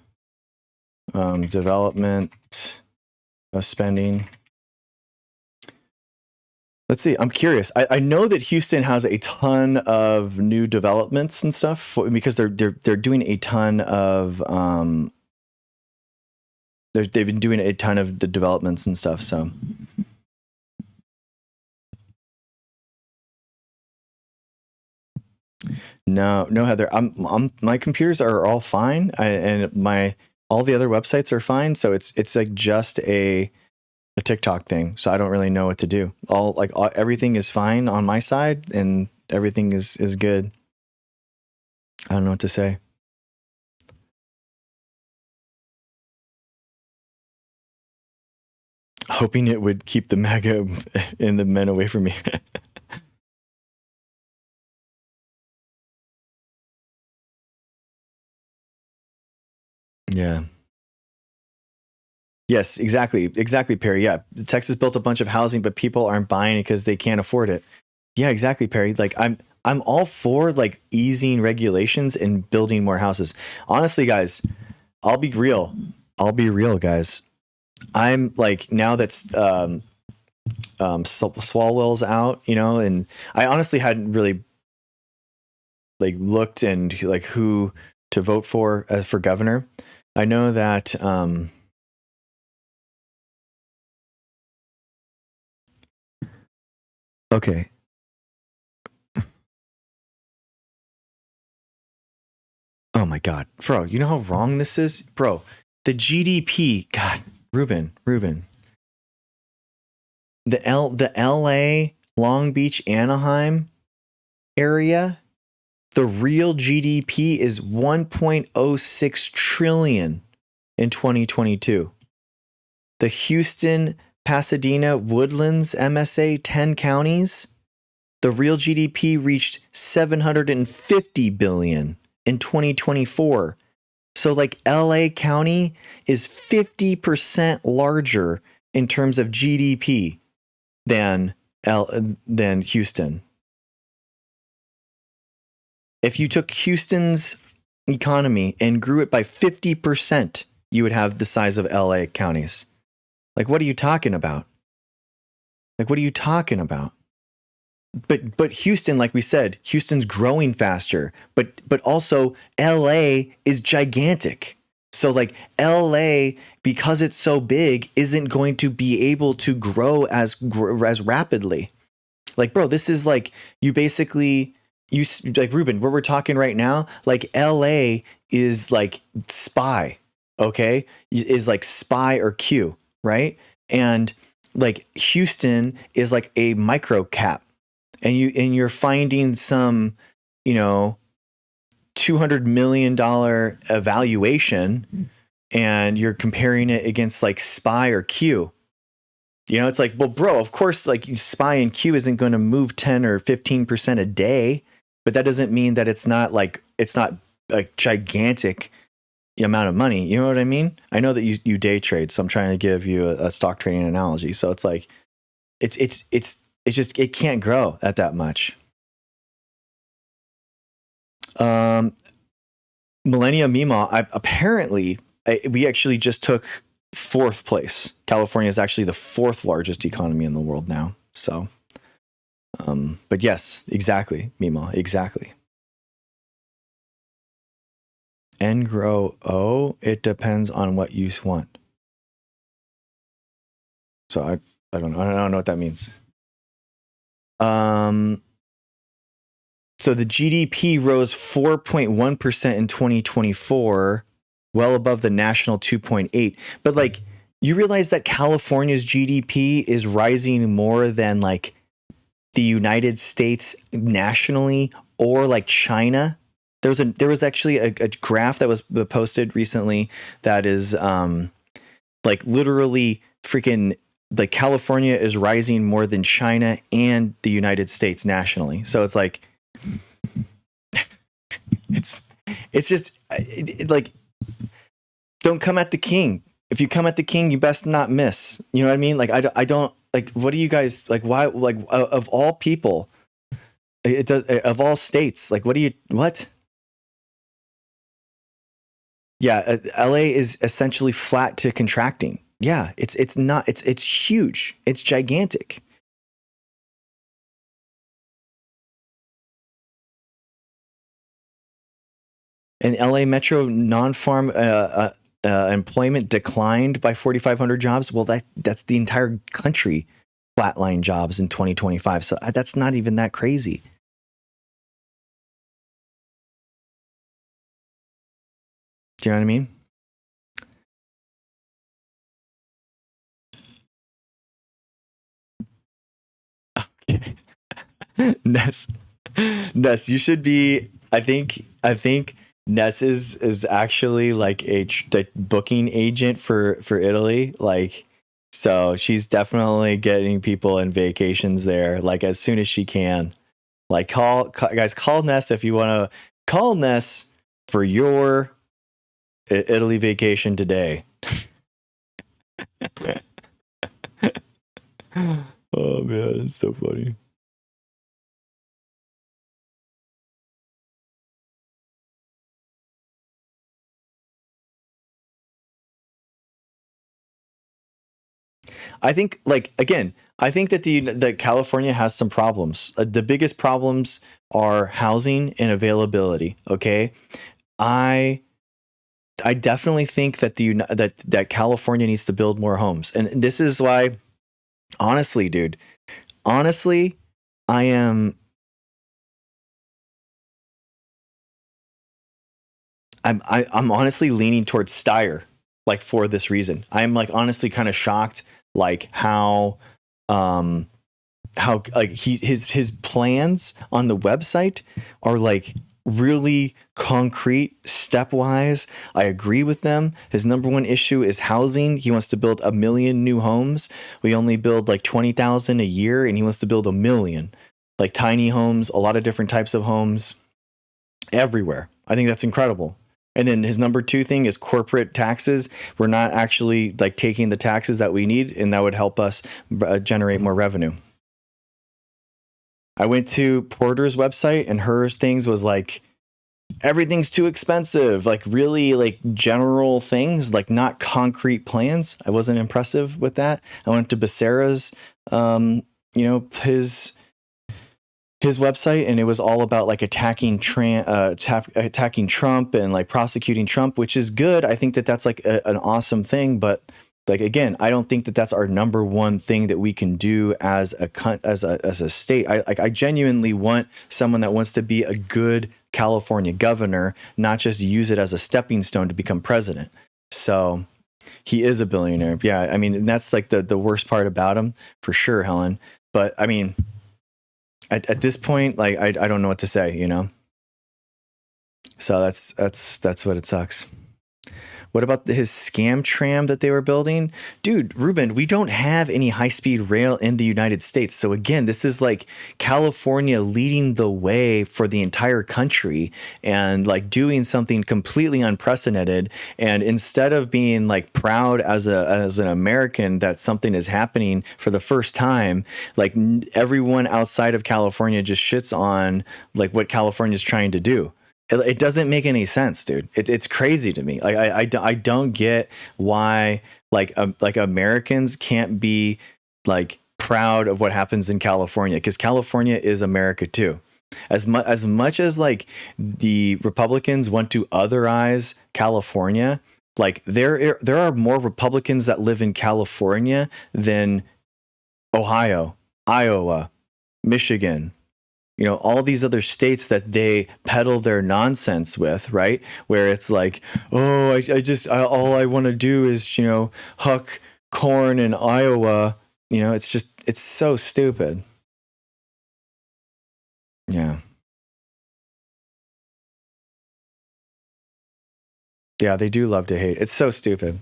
A: development, spending. Let's see. I'm curious. I know that Houston has a ton of new developments and stuff because they're doing a ton of they've been doing a ton of the developments and stuff. So no, Heather. My computers are all fine, and all the other websites are fine. So it's like just a TikTok thing, so I don't really know what to do. Everything is fine on my side, and everything is good. I don't know what to say. Hoping it would keep the MAGA and the men away from me. Yeah. Yes, exactly, Perry. Yeah, Texas built a bunch of housing, but people aren't buying it because they can't afford it. Yeah, exactly, Perry. Like I'm all for like easing regulations and building more houses. Honestly, guys, I'll be real. I'll be real, guys. I'm like now that's Swalwell's out, you know, and I honestly hadn't really like looked and like who to vote for governor. I know that okay. Oh my God, bro, you know how wrong this is, bro. The GDP, God, Ruben, the LA, Long Beach, Anaheim area, the real GDP is 1.06 trillion in 2022. The Houston, Pasadena, Woodlands MSA, 10 counties, the real GDP reached 750 billion in 2024. So like LA County is 50% larger in terms of GDP than than Houston. If you took Houston's economy and grew it by 50%, you would have the size of LA counties. Like, what are you talking about? Like, what are you talking about? But Houston, like we said, Houston's growing faster, but also LA is gigantic. So like LA, because it's so big, isn't going to be able to grow as rapidly. Like, bro, this is like you basically you like Ruben, where we're talking right now, like LA is like SPY, okay? Is like SPY or Q, right? And like Houston is like a micro cap. And you're finding some, you know, $200 million evaluation and you're comparing it against like SPY or Q. You know, it's like, well, bro, of course, like SPY and Q isn't going to move 10 or 15% a day, but that doesn't mean that it's not a gigantic amount of money. You know what I mean? I know that you day trade, so I'm trying to give you a stock trading analogy. So it's like, it's just, it can't grow at that much. Millennium Mima, apparently, we actually just took fourth place. California is actually the fourth largest economy in the world now. So, but yes, exactly, Mima, exactly. N grow O, it depends on what you want. So I don't know. I don't know what that means. So the GDP rose 4.1% in 2024, well above the national 2.8. But like, you realize that California's GDP is rising more than like the United States nationally or like China. There was actually a graph that was posted recently that is like literally freaking like California is rising more than China and the United States nationally. So it's like it's just like, don't come at the king. If you come at the king, you best not miss. You know what I mean? Like I don't like. What do you guys like? Why like of all people? It does of all states. Like what? Yeah, LA is essentially flat to contracting. Yeah, it's not. It's huge. It's gigantic. And LA Metro non-farm employment declined by 4,500 jobs. Well, that's the entire country flatline jobs in 2025. So that's not even that crazy. Do you know what I mean? Okay. Ness, you should be. I think Ness is actually like a booking agent for Italy. Like, so she's definitely getting people in vacations there. Like as soon as she can. Like call guys, call Ness if you want to call Ness for your Italy vacation today. Oh man, it's so funny. I think, like, again, I think that California has some problems. The biggest problems are housing and availability. Okay, I definitely think that that California needs to build more homes, and this is why, honestly, dude, honestly, I am. I'm honestly leaning towards Steyer, like, for this reason. I'm, like, honestly kind of shocked, like, how like his plans on the website are, like, really concrete, stepwise. I agree with them. His number one issue is housing. He wants to build 1 million new homes. We only build like 20,000 a year, and he wants to build 1 million, like, tiny homes, a lot of different types of homes everywhere. I think that's incredible. And then his number two thing is corporate taxes. We're not actually, like, taking the taxes that we need, and that would help us generate more revenue. I went to Porter's website, and her things was like, everything's too expensive, like, really, like, general things, like, not concrete plans. I wasn't impressive with that. I went to Becerra's, his website, and it was all about, like, attacking Trump and, like, prosecuting Trump, which is good. I think that that's, like, an awesome thing, but, like, again, I don't think that that's our number one thing that we can do as a state. I genuinely want someone that wants to be a good California governor, not just use it as a stepping stone to become president. So he is a billionaire. Yeah, I mean, and that's, like, the worst part about him, for sure, Helen. But I mean, at this point, like, I don't know what to say, you know? So that's what it sucks. What about his scam tram that they were building? Dude, Ruben, we don't have any high-speed rail in the United States. So again, this is, like, California leading the way for the entire country and, like, doing something completely unprecedented. And instead of being, like, proud as an American that something is happening for the first time, like, everyone outside of California just shits on, like, what California is trying to do. It doesn't make any sense, dude. It's crazy to me. Like, I don't get why, like Americans can't be, like, proud of what happens in California, because California is America too. As much as, like, the Republicans want to otherize California, like, there are more Republicans that live in California than Ohio, Iowa, Michigan, all these other states that they peddle their nonsense with, right? Where it's like, oh, all I want to do is, huck corn in Iowa. It's so stupid. Yeah. Yeah, they do love to hate. It's so stupid.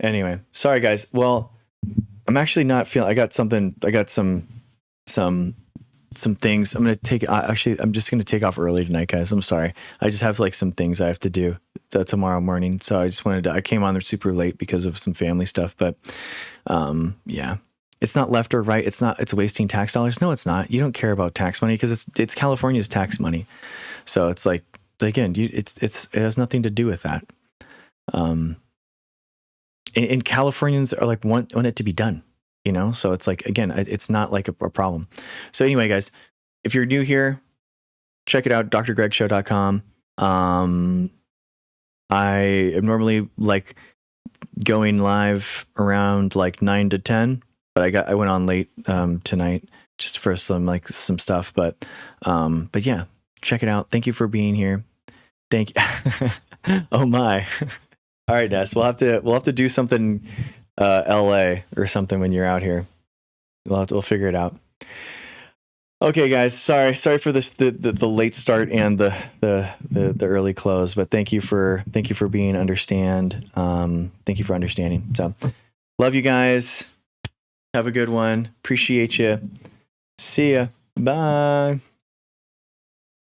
A: Anyway, sorry guys. Well, I'm actually not feeling, I got some things. I'm just going to take off early tonight, guys. I'm sorry. I just have, like, some things I have to do tomorrow morning. So I came on there super late because of some family stuff, but yeah, it's not left or right. It's wasting tax dollars. No, it's not. You don't care about tax money because it's California's tax money. So it's like, again, it has nothing to do with that. And Californians are, like, want it to be done. So it's like, again, it's not, like, a problem. So anyway, guys, if you're new here, check it out, drgregshow.com. I am normally, like, going live around, like, 9 to 10, but I went on late tonight just for some stuff, but yeah, check it out. Thank you for being here. Thank you. Oh my. All right, Ness, we'll have to do something LA or something when you're out here. We'll figure it out. Okay, guys. Sorry for this the late start and the early close, but thank you for being understand. Thank you for understanding. So, love you guys. Have a good one. Appreciate you. See ya. Bye.